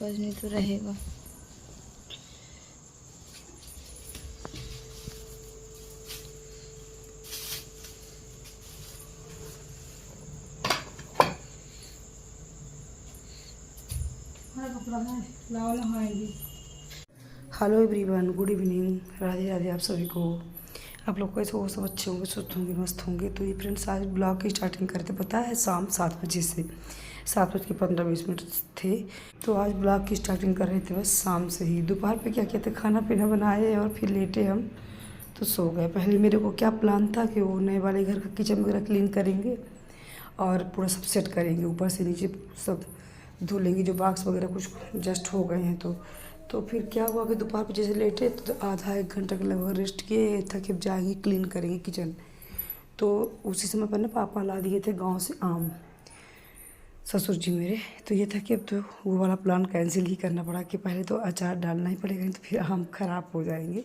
आसपास नहीं तो रहेगा। Hello everyone, good evening, Radhe Radhe आप सभी को। आप लोग कैसे हो? सब अच्छे होंगे, सुस्त होंगे, मस्त होंगे। तो ये फ्रेंड्स, आज ब्लॉग की स्टार्टिंग करते पता है शाम 7 बजे से। 7 बज के 15-20 मिनट थे। तो आज ब्लॉग की स्टार्टिंग कर रहे थे बस शाम से ही। दोपहर पे क्या किया था, खाना पीना बनाए और फिर लेटे हम तो सो गए। पहले मेरे को क्या प्लान था कि वो नए वाले घर का किचन वगैरह क्लीन करेंगे और पूरा सब सेट करेंगे, ऊपर से नीचे सब धो लेंगे, जो बॉक्स वगैरह कुछ जस्ट हो गए हैं। तो फिर क्या हुआ कि दोपहर को जैसे लेटे तो आधा एक घंटा के लगभग रेस्ट किए, थके जाएंगे क्लीन करेंगे किचन। तो उसी समय पर ना पापा ला दिए थे गांव से आम, ससुर जी मेरे। तो ये था कि अब तो वो वाला प्लान कैंसिल ही करना पड़ा कि पहले तो अचार डालना ही पड़ेगा, नहीं तो फिर आम ख़राब हो जाएंगे।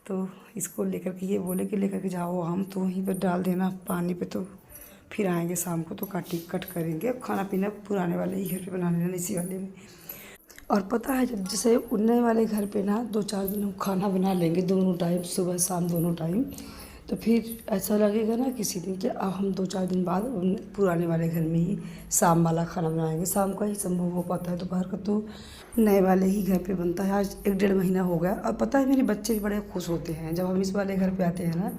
तो इसको लेकर के ये बोले कि लेकर के जाओ आम, तो वहीं पर डाल देना पानी पे, तो फिर आएंगे शाम को तो कट करेंगे। अब खाना पीना पुराने वाले ही घर पे बना लेना, इसी वाले में। और पता है, जब जैसे उन्नय वाले घर पे ना 2-4 दिन हम खाना बना लेंगे दोनों टाइम, सुबह शाम दोनों टाइम, तो फिर ऐसा लगेगा ना किसी दिन कि अब हम 2-4 दिन बाद पुराने वाले घर में ही शाम वाला खाना बनाएंगे। शाम का ही संभव हो पाता है, दोपहर का तो नए वाले ही घर पे बनता है। आज 1-1.5 महीना हो गया। और पता है, मेरे बच्चे भी बड़े खुश होते हैं जब हम इस वाले घर पे आते हैं ना,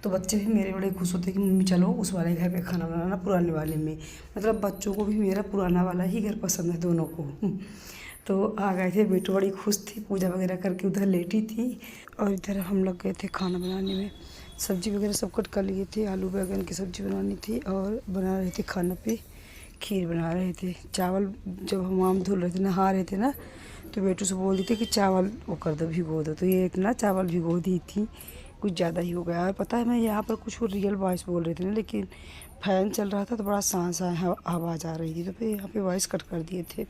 तो बच्चे भी मेरे बड़े खुश होते हैं कि मम्मी चलो उस वाले घर पे खाना बनाना, पुराने वाले में। मतलब बच्चों को भी मेरा पुराना वाला ही घर पसंद है, दोनों को। तो आ गए थे, बेटू बड़ी खुश थी, पूजा वगैरह करके उधर लेटी थी और इधर हम लोग गए थे खाना बनाने में। सब्जी वगैरह सब कट कर लिए थे, आलू बैंगन की सब्ज़ी बनानी थी और बना रहे थे खाने पे खीर बना रहे थे। चावल जब हम आम धुल रहे थे, नहा रहे थे ना, तो बेटू से बोल दी थी कि चावल वो कर दो, भिगो दो। तो ये इतना चावल भिगो दी थी, कुछ ज़्यादा ही हो गया। और पता है, मैं यहाँ पर कुछ रियल वॉइस बोल रही थी ना, लेकिन फ़ैन चल रहा था तो बड़ा सांस आवाज़ आ रही थी, तो फिर यहाँ पे वॉइस कट कर दिए थे।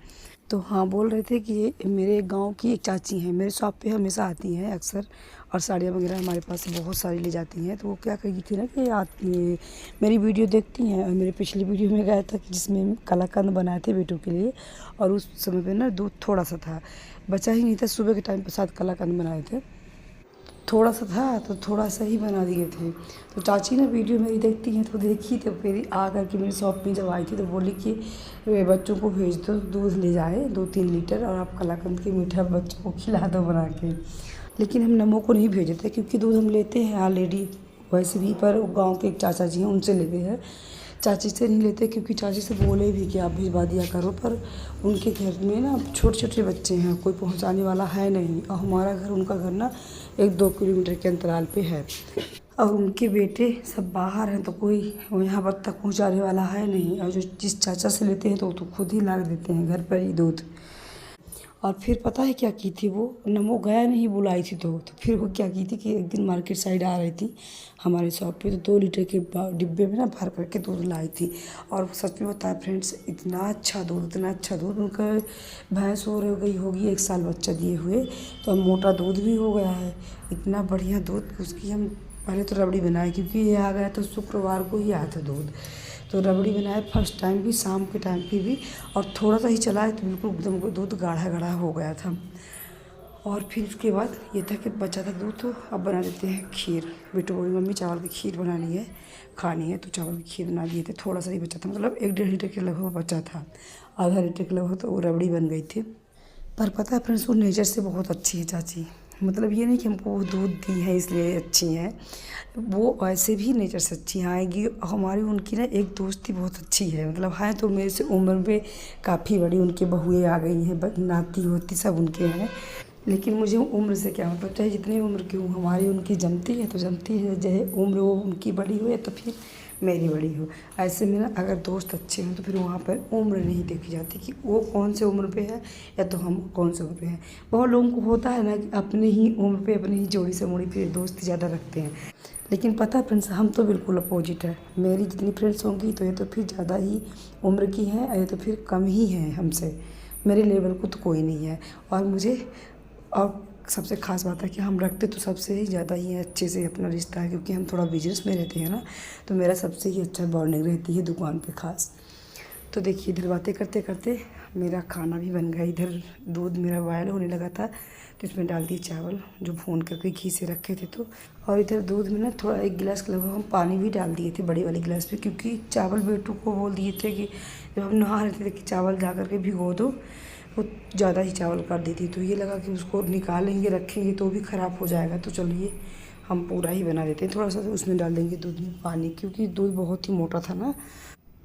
तो हाँ, बोल रहे थे कि ये मेरे गांव की एक चाची हैं, मेरे शॉप पे हमेशा आती हैं अक्सर, और साड़ियाँ वगैरह हमारे पास से बहुत सारी ले जाती हैं। तो वो क्या कही थी ना कि आती मेरी वीडियो देखती हैं, और मेरे पिछली वीडियो में गया था कि जिसमें कलाकंद बनाए थे बेटू के लिए, और उस समय पे ना दूध थोड़ा सा था, बचा ही नहीं था। सुबह के टाइम पर साथ कलाकंद बनाए थे, थोड़ा सा था तो थोड़ा सा ही बना दिए थे। तो चाची ना वीडियो मेरी देखती हैं, तो देखी तो फिर आ करके मेरी शॉप में जब आई थी तो बोली कि वे बच्चों को भेज दो, दूध ले जाए 2-3 लीटर, और आप कलाकंद की मीठा बच्चों को खिला दो बना के। लेकिन हम नमो को नहीं भेजे थे, क्योंकि दूध हम लेते हैं ऑलरेडी वैसे भी, पर गाँव के एक चाचा जी हैं उनसे लेते हैं, चाची से नहीं लेते, क्योंकि चाची से बोले भी कि आप भिजवा दिया करो, पर उनके घर में ना छोटे छोटे बच्चे हैं, कोई पहुंचाने वाला है नहीं। और हमारा घर उनका घर ना 1-2 किलोमीटर के अंतराल पे है, और उनके बेटे सब बाहर हैं, तो कोई यहाँ पर तक पहुंचाने वाला है नहीं। और जो जिस चाचा से लेते हैं तो खुद ही ला देते हैं घर पर ही दूध। और फिर पता है क्या की थी, वो नमो गया नहीं, बुलाई थी तो फिर वो क्या की थी कि एक दिन मार्केट साइड आ रही थी हमारे शॉप पे, तो 2 लीटर के डिब्बे में ना भर करके दूध लाई थी। और सच में बताया फ्रेंड्स, इतना अच्छा दूध, इतना अच्छा दूध। उनका भैंस हो गई होगी 1 साल बच्चा दिए हुए, तो अब मोटा दूध भी हो गया है, इतना बढ़िया दूध। उसकी हम पहले तो रबड़ी बनाई, क्योंकि ये आ गया तो शुक्रवार को ही आया था दूध, तो रबड़ी बनाए फर्स्ट टाइम भी, शाम के टाइम पे भी, और थोड़ा सा ही चलाए तो बिल्कुल एकदम दूध गाढ़ा गाढ़ा हो गया था। और फिर उसके बाद ये था कि बचा था दूध, तो अब बना देते हैं खीर। बेटू बोली मम्मी चावल की खीर बनानी है, खानी है, तो चावल की खीर बना दिए थे। थोड़ा सा ही बचा था, मतलब 1-1.5 लीटर के लगभग बचा था, आधा लीटर के लगभग, तो वो रबड़ी बन गई थी। पर पता है फ्रेंड्स, वो नेचर से बहुत अच्छी है चाची। मतलब ये नहीं कि हमको वो दूध दी है इसलिए अच्छी हैं, वो वैसे भी नेचर से अच्छी आएगी। हमारी उनकी ना एक दोस्ती बहुत अच्छी है, मतलब है तो मेरे से उम्र में काफ़ी बड़ी, उनकी बहुएँ आ गई हैं, नाती होती सब उनके हैं। लेकिन मुझे उम्र से क्या मतलब, चाहे जितनी उम्र की हूँ, हमारी उनकी जमती है तो जमती है, चाहे उम्र वो उनकी बड़ी हो या तो फिर मेरी बड़ी हो। ऐसे में ना अगर दोस्त अच्छे हों तो फिर वहाँ पर उम्र नहीं देखी जाती कि वो कौन से उम्र पे है या तो हम कौन से उम्र पे हैं। बहुत लोगों को होता है ना कि अपने ही उम्र पे, अपनी ही जोड़ी से मुड़ी फिर दोस्त ज़्यादा रखते हैं। लेकिन पता है फ्रेंड्स, हम तो बिल्कुल अपोजिट है। मेरी जितनी फ्रेंड्स होंगी तो ये तो फिर ज़्यादा ही उम्र की हैं, ये तो फिर कम ही हैं हमसे, मेरे लेवल को तो कोई नहीं है। और मुझे और सबसे ख़ास बात है कि हम रखते तो सबसे ही ज़्यादा ही अच्छे से अपना रिश्ता है, क्योंकि हम थोड़ा बिजनेस में रहते हैं ना, तो मेरा सबसे ही अच्छा बॉन्डिंग रहती है दुकान पे ख़ास। तो देखिए इधर बातें करते करते मेरा खाना भी बन गया। इधर दूध मेरा बॉयल होने लगा था तो इसमें डाल दिए चावल जो भून करके घी से रखे थे। तो और इधर दूध में ना थोड़ा 1 गिलास के लगभग हम पानी भी डाल दिए थे बड़े वाले गिलास में, क्योंकि चावल बेटू को बोल दिए थे कि जब हम नहा रहे थे कि चावल जा करके भिगो दो, वो ज़्यादा ही चावल कर दी थी। तो ये लगा कि उसको निकालेंगे रखेंगे तो भी ख़राब हो जाएगा, तो चलिए हम पूरा ही बना देते हैं। थोड़ा सा तो उसमें डाल देंगे दूध में पानी, क्योंकि दूध बहुत ही मोटा था ना,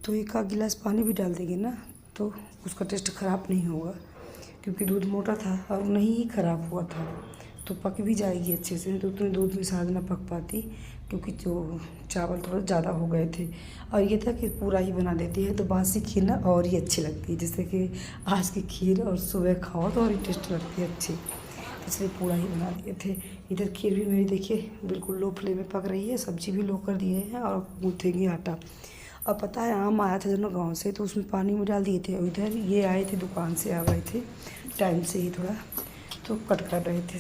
तो 1 आध गिलास पानी भी डाल देंगे ना तो उसका टेस्ट ख़राब नहीं होगा, क्योंकि दूध मोटा था और नहीं ही ख़राब हुआ था, तो पक भी जाएगी अच्छे से। तो उतने दूध में शायद ना पक पाती, क्योंकि जो चावल थोड़ा ज़्यादा हो गए थे। और ये था कि पूरा ही बना देती है तो बासी खीर ना और ही अच्छी लगती है, जैसे कि आज की खीर और सुबह खाओ तो और ही टेस्ट लगती है अच्छी, इसलिए पूरा ही बना दिए थे। इधर खीर भी मेरी देखिए बिल्कुल लो फ्लेम में पक रही है, सब्जी भी लो कर दिए हैं और गूँथेंगे आटा। और पता है आम आया था दोनों गांव से, तो उसमें पानी में डाल दिए थे। और इधर ये आए थे दुकान से, आ गए थे टाइम से ही थोड़ा, तो कट कर रहे थे।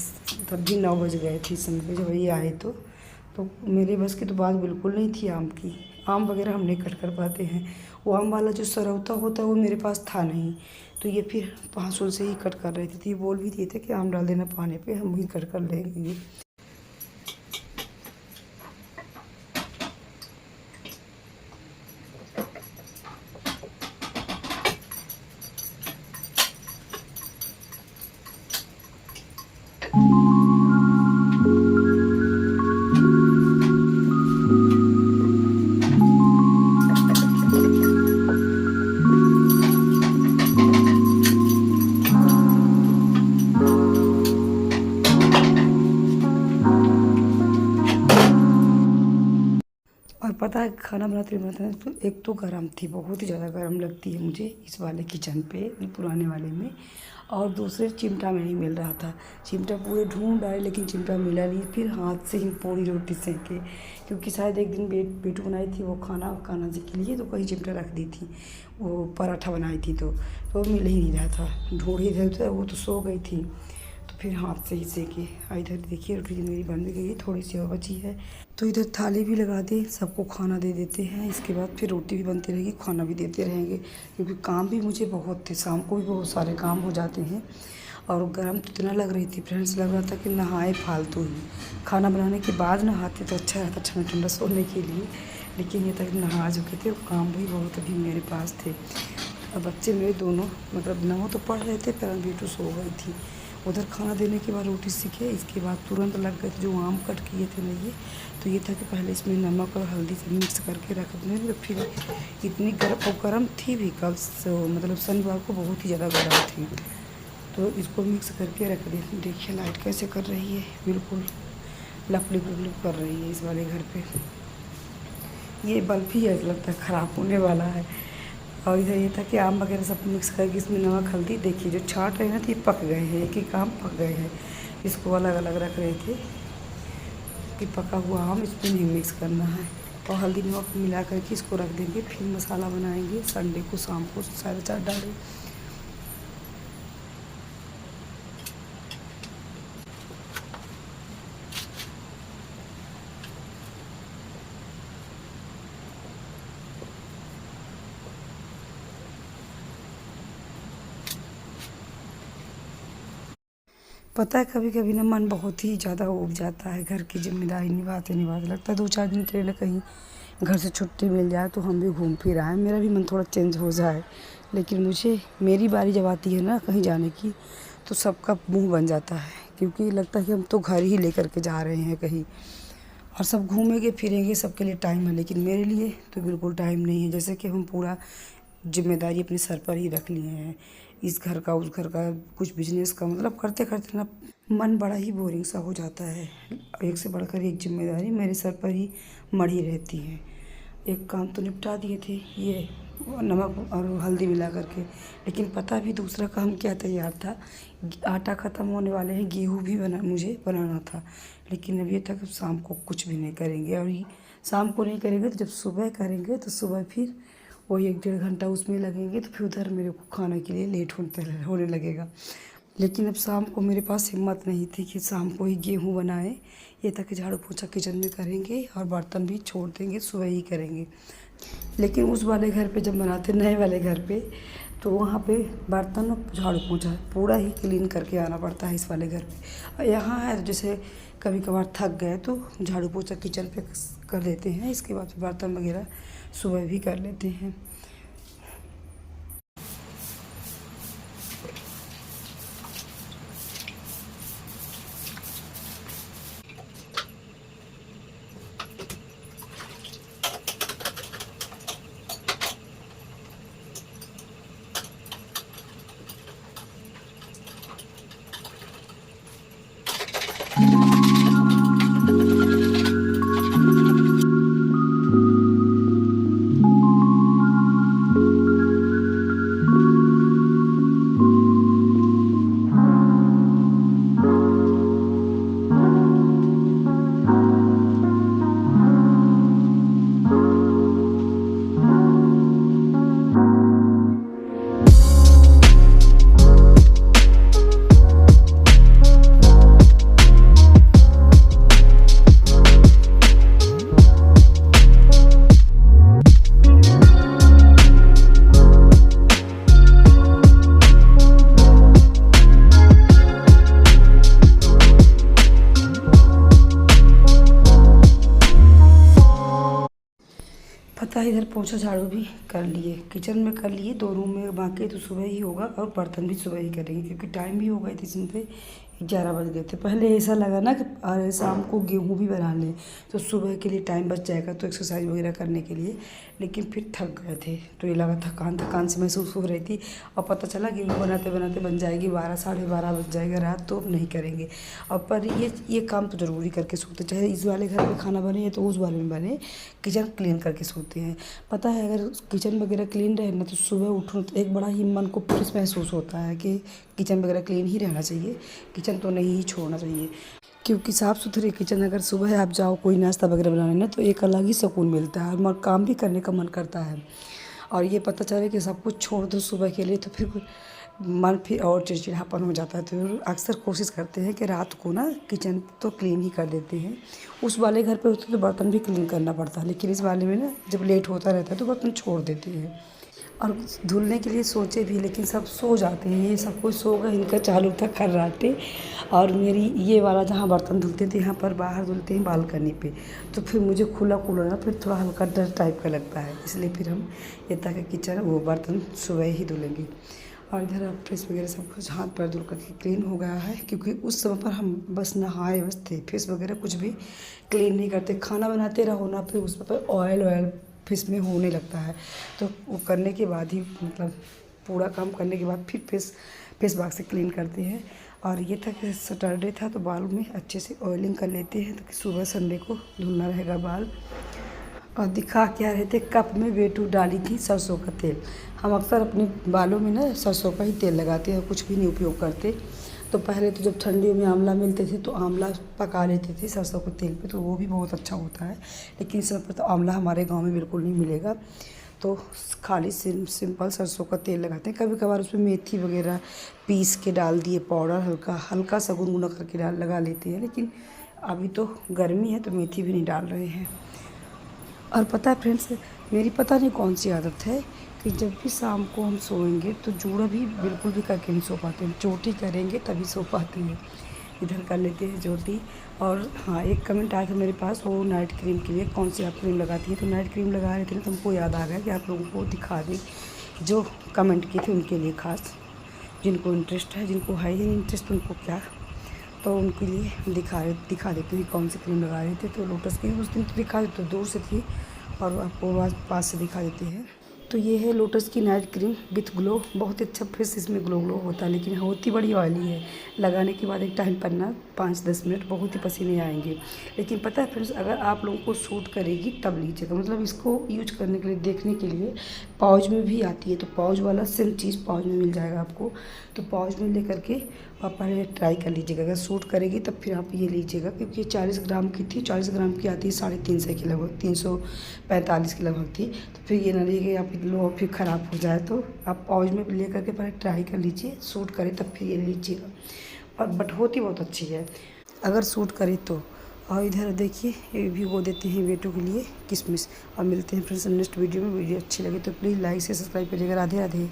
तब भी 9 बज गए थे इस समय पे जब ये आए। तो मेरे बस की तो बात बिल्कुल नहीं थी आम की। आम वगैरह हम नहीं कट कर पाते हैं, वो आम वाला जो सरौता होता है वो मेरे पास था नहीं, तो ये फिर पाँसुल से ही कट कर रहे थे। तो ये बोल भी दिए थे कि आम डाल देना पानी पे, हम ही कट कर लेंगे। और पता है खाना बनाते बनाते तो एक तो गर्म थी, बहुत ही ज़्यादा गर्म लगती है मुझे इस वाले किचन पे, पुराने वाले में। और दूसरे चिमटा में नहीं मिल रहा था, चिमटा पूरे ढूंढ आए लेकिन चिमटा मिला नहीं। फिर हाथ से ही पूरी रोटी सेके, क्योंकि शायद एक दिन बेटू बनाई थी वो खाना कान्हा जी के लिए, तो कहीं चिमटा रख दी थी, वो पराठा बनाई थी तो वो मिल ही नहीं रहा था। ढूंढी इधर, वो तो सो गई थी, तो फिर हाथ से ही सेके। इधर देखिए रोटी मेरी बन भी गई है, थोड़ी सी और बची है। तो इधर थाली भी लगा दे, सबको खाना दे देते हैं। इसके बाद फिर रोटी भी बनती रहेगी, खाना भी देते रहेंगे, क्योंकि काम भी मुझे बहुत थे, शाम को भी बहुत सारे काम हो जाते हैं। और गर्म तो इतना लग रही थी फ्रेंड्स, लग रहा था कि नहाए फालतू ही। खाना बनाने के बाद नहाते तो अच्छा रहता ठंडा ठंडा सोने के लिए, लेकिन ये तक नहा चुके थे और काम भी बहुत अभी मेरे पास थे। और बच्चे मेरे दोनों मतलब नौ तो पढ़ रहे थे, पर बेटू सो गई थी। उधर खाना देने के बाद रोटी सीखे, इसके बाद तुरंत लग गए जो आम कट किए थे ना, ये तो ये था कि पहले इसमें नमक और हल्दी से मिक्स करके रख दें। तो फिर इतनी गर्म थी भी, कल मतलब शनिवार को बहुत ही ज़्यादा गर्म थी, तो इसको मिक्स करके रख दें। देखिए लाइट कैसे कर रही है, बिल्कुल लपलिप लपलिप कर रही है इस वाले घर पे। ये बल्ब ही ऐसा लगता है ख़राब होने वाला है। और इधर ये था कि आम वगैरह सब मिक्स करके इसमें नमक हल्दी, देखिए जो छाट रहे हैं ना तो ये पक गए हैं, एक एक आम पक गए हैं। इसको अलग अलग रख रहे थे कि पका हुआ आम इसमें नहीं मिक्स करना है। और हल्दी नमक मिला करके इसको रख देंगे, फिर मसाला बनाएंगे संडे को शाम को 4:30 डालें। पता है कभी कभी ना मन बहुत ही ज़्यादा उब जाता है, घर की जिम्मेदारी निभाते निभाते लगता है 2-4 दिन के लिए कहीं घर से छुट्टी मिल जाए तो हम भी घूम फिर आए, मेरा भी मन थोड़ा चेंज हो जाए। लेकिन मुझे मेरी बारी जब आती है ना कहीं जाने की, तो सबका मुंह बन जाता है, क्योंकि लगता है कि हम तो घर ही लेकर के जा रहे हैं कहीं, और सब घूमेंगे फिरेंगे, सबके लिए टाइम है, लेकिन मेरे लिए तो बिल्कुल टाइम नहीं है। जैसे कि हम पूरा जिम्मेदारी अपने सर पर ही रख लिए हैं, इस घर का उस घर का, कुछ बिजनेस का, मतलब करते करते ना मन बड़ा ही बोरिंग सा हो जाता है। एक से बढ़कर एक जिम्मेदारी मेरे सर पर ही मढ़ी रहती है। एक काम तो निपटा दिए थे, ये नमक और हल्दी मिला करके, लेकिन पता भी दूसरा काम क्या तैयार था, आटा ख़त्म होने वाले हैं, गेहूँ भी मुझे बनाना था। लेकिन अब ये था कि शाम को कुछ भी नहीं करेंगे, और ये शाम को नहीं करेंगे तो जब सुबह करेंगे तो सुबह फिर वही 1-1.5 घंटा उसमें लगेंगे, तो फिर उधर मेरे को खाने के लिए लेट होने लगेगा। लेकिन अब शाम को मेरे पास हिम्मत नहीं थी कि शाम को ही गेहूँ बनाए। ये था कि झाड़ू पोछा किचन में करेंगे और बर्तन भी छोड़ देंगे, सुबह ही करेंगे। लेकिन उस वाले घर पे जब बनाते नए वाले घर पे, तो वहाँ पे बर्तन और झाड़ू पोंछा पूरा ही क्लीन करके आना पड़ता है इस वाले घर पे। और यहाँ है जैसे कभी कभार थक गए तो झाड़ू पोंछा किचन पे कर लेते हैं, इसके बाद बर्तन वगैरह सुबह भी कर लेते हैं। पता है इधर पोछा झाड़ू भी कर लिए, किचन में कर लिए, 2 रूम में बाकी तो सुबह ही होगा और बर्तन भी सुबह ही करेंगे क्योंकि टाइम भी हो गए थे इसमें पे 11 बज गए थे। पहले ऐसा लगा ना कि अरे शाम को गेहूँ भी बना लें तो सुबह के लिए टाइम बच जाएगा तो एक्सरसाइज वगैरह करने के लिए, लेकिन फिर थक गए थे तो ये लगा थकान से महसूस हो रही थी। और पता चला गेहूँ बनाते बनाते बन जाएगी 12 साढ़े 12 बज जाएगा रात, तो अब नहीं करेंगे। और पर ये काम तो ज़रूरी करके सोते, चाहे इस वाले घर पे खाना बने या तो उस वाले में बने, किचन क्लीन करके सोते हैं। पता है अगर किचन वगैरह क्लीन रहे ना तो सुबह उठो तो एक बड़ा ही मन को फ्रेश महसूस होता है कि किचन वगैरह क्लीन ही रहना चाहिए, किचन तो नहीं ही छोड़ना चाहिए। क्योंकि साफ़ सुथरी किचन अगर सुबह आप जाओ कोई नाश्ता वगैरह बनाने ना तो एक अलग ही सुकून मिलता है और काम भी करने का मन करता है। और ये पता चले कि सब कुछ छोड़ दो सुबह के लिए तो फिर मन फिर और चिड़चिड़ापन हो जाता है। तो अक्सर कोशिश करते हैं कि रात को ना किचन तो क्लीन ही कर देते हैं। उस वाले घर पे होते तो बर्तन भी क्लीन करना पड़ता है, लेकिन इस वाले में ना जब लेट होता रहता है तो बर्तन छोड़ देते हैं। और धुलने के लिए सोचे भी लेकिन सब सो जाते हैं, ये सब कुछ सो गए, इनका चालू था खर्राटे। और मेरी ये वाला जहाँ बर्तन धुलते थे यहाँ पर बाहर धुलते हैं बालकनी पे, तो फिर मुझे खुला खुला ना फिर थोड़ा हल्का डर टाइप का लगता है, इसलिए फिर हम ये तक किचन वो बर्तन सुबह ही धुलेंगे। और इधर अब फेस वगैरह सब कुछ हाथ पैर धुल करके क्लीन हो गया है, क्योंकि उस समय पर हम बस नहाए बस थे, फेस वगैरह कुछ भी क्लीन नहीं करते। खाना बनाते रहो ना फिर उस पर ऑयल फेस में होने लगता है, तो वो करने के बाद ही मतलब पूरा काम करने के बाद फिर फेस बाग से क्लीन करते हैं। और ये था कि सैटरडे था तो बाल में अच्छे से ऑयलिंग कर लेते हैं ताकि सुबह संडे को धुलना रहेगा बाल। और दिखा क्या रहे थे, कप में बेटू डाली थी सरसों का तेल। हम अक्सर अपने बालों में ना सरसों का ही तेल लगाते हैं, कुछ भी नहीं उपयोग करते। तो पहले तो जब ठंडियों में आंवला मिलते थे तो आंवला पका लेते थे सरसों के तेल पे, तो वो भी बहुत अच्छा होता है। लेकिन इस समय पर तो आंवला हमारे गांव में बिल्कुल नहीं मिलेगा, तो खाली सिंपल सरसों का तेल लगाते हैं। कभी कभार उसमें मेथी वगैरह पीस के डाल दिए, पाउडर हल्का सा गुनगुना करके लगा लेते हैं। लेकिन अभी तो गर्मी है तो मेथी भी नहीं डाल रहे हैं। और पता है फ्रेंड्स, मेरी पता नहीं कौन सी आदत है कि जब भी शाम को हम सोएंगे तो जूड़ा भी बिल्कुल भी करके नहीं सो पाते हैं, चोटी करेंगे तभी सो पाते हैं। इधर कर लेते हैं चोटी। और हाँ, एक कमेंट आया था मेरे पास वो नाइट क्रीम के लिए, कौन सी आप क्रीम लगाती है, तो नाइट क्रीम लगा रहे थे ना तो हमको याद आ गया कि आप लोगों को दिखा दें। जो कमेंट किए थे उनके लिए खास, जिनको इंटरेस्ट है, जिनको है ही इंटरेस्ट उनको क्या, तो उनके लिए दिखा देते हैं कौन सी क्रीम लगा रहे थे। तो लोटस की उस दिन तो दिखा देते, दूर से थी, और आपको पास से दिखा देते हैं। तो ये है लोटस की नाइट क्रीम विथ ग्लो, बहुत ही अच्छा फेस इसमें ग्लो होता है, लेकिन होती बड़ी ऑयली है। लगाने के बाद एक टाइम पन्ना 5-10 मिनट बहुत ही पसीने आएंगे। लेकिन पता है फ्रेंड्स, अगर आप लोगों को सूट करेगी तब लीजिएगा, मतलब इसको यूज करने के लिए देखने के लिए पाउच में भी आती है, तो पाउच वाला सेम चीज़ पाउच में मिल जाएगा आपको, तो पाउच में ले करके आप पहले ट्राई कर लीजिएगा। अगर सूट करेगी तब फिर आप ये लीजिएगा, क्योंकि ये 40 ग्राम की थी, 40 ग्राम की आती है 350 के लगभग, 345 के लगभग थी। तो फिर ये ना लीजिएगा आप लो फिर ख़राब हो जाए, तो आप पाउच में ले करके पहले ट्राई कर लीजिए, सूट करे तब फिर ये लीजिएगा। और बट होती बहुत अच्छी है, अगर सूट करे तो। और इधर देखिए ये भिगो देते हैं बेटों के लिए किशमिश। और मिलते हैं फ्रेंड्स नेक्स्ट वीडियो में। वीडियो अच्छी लगे तो प्लीज़ लाइक से सब्सक्राइब करिएगा। राधे राधे।